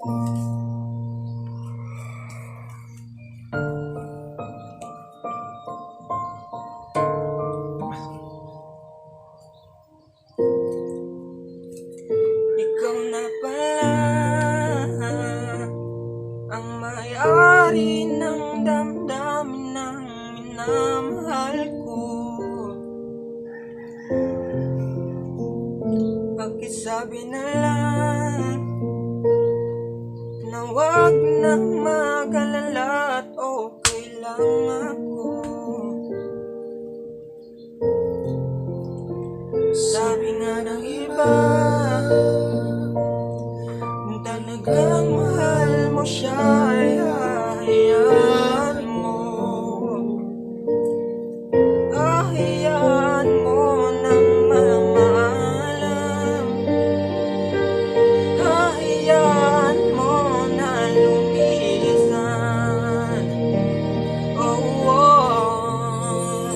Ikaw na pala ang may-ari ng damdamin ng minamahal ko. Pakisabi na lang na wag nang mag-alala at okay lang ako. Sabi nga ng iba, talagang mahal mo siya, ay hayaan mo. Hayaan mo nang mamahalan. Hayaan mo na lumisan. Oh, oh.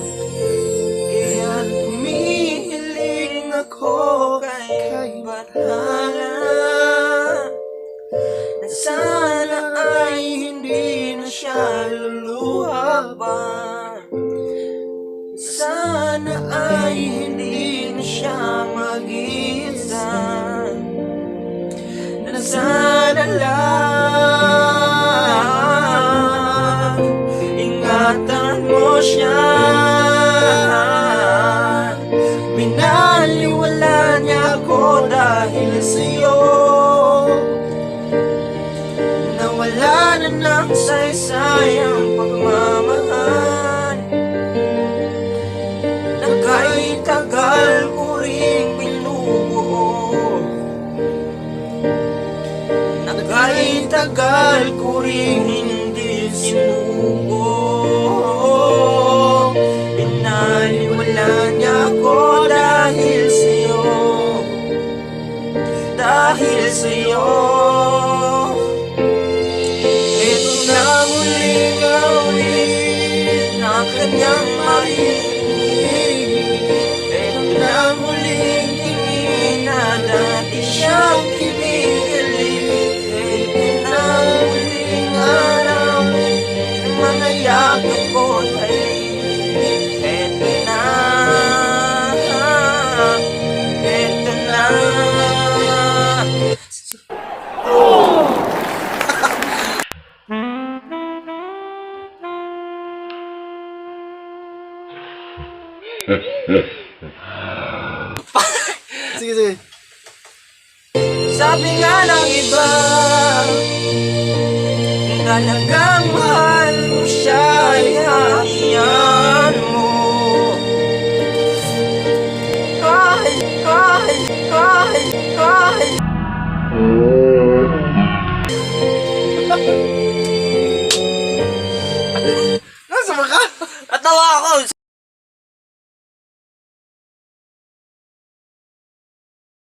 Kaya tumihiling ako kay batala na sana ay hindi na siya luluha pa. Sana ay hindi na siya mag-isa. Na sana lang ingatan mo siya. Binaliwala niya ako dahil sa'yo. Nawala na ng saysayang pagmamahal na kahit tagal ko rin binubuo. Na kahit tagal ko rin hindi sinubo. Binaliwala niya ako dahil sa'yo. Dahil sa'yo. Ito na muling awit na kanyang marinig. Ito na muling tingin na dati siyang kinikilig. Ito na muling araw na mga yakap ko'y halik. Ito na, ito na. Sige, sige. Sabi nga ng iba, talagang mahal mo siya, ay